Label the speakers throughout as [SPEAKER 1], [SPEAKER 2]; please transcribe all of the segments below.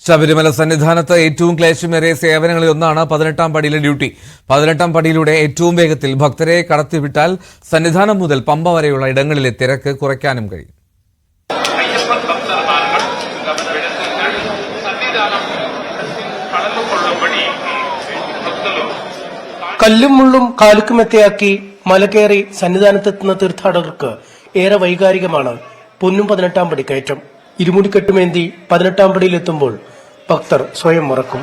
[SPEAKER 1] ശബരിമല സന്നിധാനത്ത് ഏറ്റവും ക്ലേശമേറിയ സേവനങ്ങളിൽ ഒന്നാണ് 18ാം പടിയിലെ ഡ്യൂട്ടി. 18ാം പടിയിലൂടെ ഏറ്റവും വേഗത്തിൽ ഭക്തരെ കടത്തിവിട്ടാൽ സന്നിധാനം മുതൽ പമ്പ വരെയുള്ള ഇടങ്ങളിലെ തിരക്ക് കുറയ്ക്കാനും കഴിയും.
[SPEAKER 2] കല്ലും മുള്ളും കാലുക്കുമെത്തയാക്കി മലകയറി സന്നിധാനത്തെത്തുന്ന തീർത്ഥാടകർക്ക് ഏറെ വൈകാരികമാണ് പൊന്നും 18ാം പടി കയറ്റം. ഇരുമുടിക്കെട്ടുമേന്തി 18ാം പടിയിലെത്തുമ്പോൾ ഭക്തർ സ്വയം മറക്കും.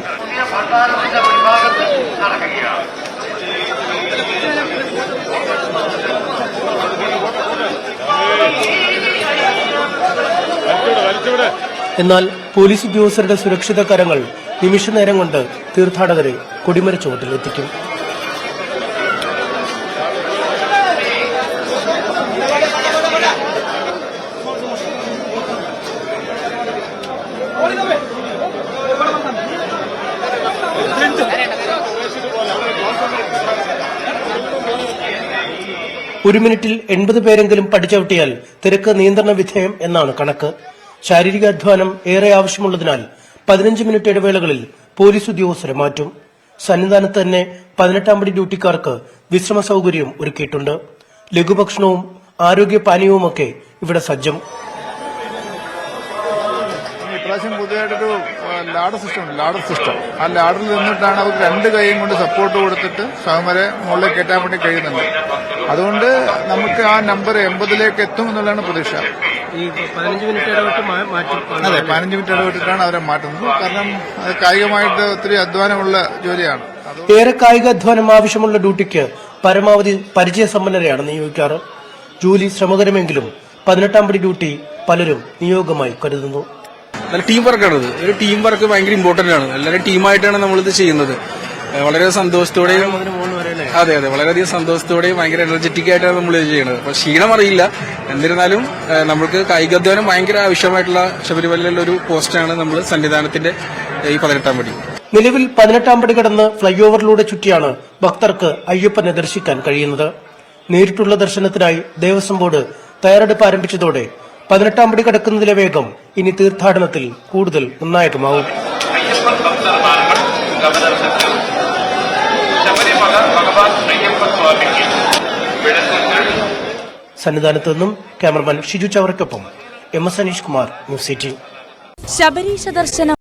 [SPEAKER 2] എന്നാൽ പോലീസ് ഉദ്യോഗസ്ഥരുടെ സുരക്ഷിത കരങ്ങൾ നിമിഷനേരം കൊണ്ട് തീർത്ഥാടകരെ കൊടിമര ചുവട്ടിലെത്തിക്കും. ഒരു മിനിറ്റിൽ 80 പേരെങ്കിലും പടിച്ചവിട്ടിയാൽ തിരക്ക് നിയന്ത്രണ വിധേയം എന്നാണ് കണക്ക്. ശാരീരിക അധ്വാനം ഏറെ ആവശ്യമുള്ളതിനാൽ 15 മിനിറ്റ് ഇടവേളകളിൽ പോലീസ് ഉദ്യോഗസ്ഥരെ മാറ്റും. സന്നിധാനത്ത് തന്നെ 18ാം പടി ഡ്യൂട്ടിക്കാർക്ക് വിശ്രമ സൌകര്യവും ഒരുക്കിയിട്ടുണ്ട്. ലഘുഭക്ഷണവും ആരോഗ്യ പാനീയവുമൊക്കെ ഇവിടെ സജ്ജം.
[SPEAKER 3] ഇപ്രാവശ്യം പുതിയതായിട്ടൊരു ലാഡർ സിസ്റ്റം. ആ ലാഡറിൽ നിന്നിട്ടാണ് അവർക്ക് 2 കൈയും കൊണ്ട് സപ്പോർട്ട് കൊടുത്തിട്ട് സ്വയംവരെ മുകളിലേക്ക് കയറ്റാൻ വേണ്ടി കഴിയുന്നുണ്ട്. അതുകൊണ്ട് നമുക്ക് ആ നമ്പർ 80ലേക്ക് എത്തും എന്നുള്ളതാണ് പ്രതീക്ഷ.
[SPEAKER 2] ഈ 15 മിനിറ്റ് ഇടവിട്ട് മാറ്റും.
[SPEAKER 3] അതെ, 15 മിനിറ്റ് ഇടവിട്ടിട്ടാണ് അവരെ മാറ്റുന്നത്. കാരണം അത് കായികമായിട്ട് ഒത്തിരി അധ്വാനമുള്ള ജോലിയാണ്.
[SPEAKER 2] ഏറെ കായിക അധ്വാനം ആവശ്യമുള്ള ഡ്യൂട്ടിക്ക് പരമാവധി പരിചയസമ്പന്നരെയാണ് നിയോഗിക്കാറ്. ജോലി ശ്രമകരമെങ്കിലും 18ാം പടി ഡ്യൂട്ടി പലരും നിയോഗമായി കരുതുന്നു.
[SPEAKER 4] നല്ല ടീം വർക്കാണിത്. ഒരു ടീം വർക്ക് ഭയങ്കര ഇമ്പോർട്ടന്റ് ആണ്. എല്ലാവരും ടീമായിട്ടാണ് നമ്മളിത് ചെയ്യുന്നത്. വളരെ സന്തോഷത്തോടെയും അതെ വളരെയധികം സന്തോഷത്തോടെയും ഭയങ്കര എനർജറ്റിക് ആയിട്ടാണ് നമ്മൾ ഇത് ചെയ്യുന്നത്. അപ്പൊ ക്ഷീണം അറിയില്ല. എന്നിരുന്നാലും നമ്മൾക്ക് കായികാധ്വാനം ഭയങ്കര ആവശ്യമായിട്ടുള്ള ശബരിമലയിലുള്ള ഒരു പോസ്റ്റാണ് നമ്മൾ സന്നിധാനത്തിന്റെ ഈ 18ാം പടി.
[SPEAKER 2] നിലവിൽ 18ാം പടി കടന്ന് ഫ്ളൈ ഓവറിലൂടെ ചുറ്റിയാണ് ഭക്തർക്ക് അയ്യപ്പനെ ദർശിക്കാൻ കഴിയുന്നത്. നേരിട്ടുള്ള ദർശനത്തിനായി ദേവസ്വം ബോർഡ് തയ്യാറെടുപ്പ് ആരംഭിച്ചതോടെ 18ാം പടി കടക്കുന്നതിലെ വേഗം ഇനി തീർത്ഥാടനത്തിൽ കൂടുതൽ നിർണായകമാവും. സന്നിധാനത്ത് നിന്നും ക്യാമറമാൻ ഷിജു ചവറയ്ക്കൊപ്പം MS അനീഷ് കുമാർ, ന്യൂസ് 18.
[SPEAKER 5] ശബരീശ ദർശനം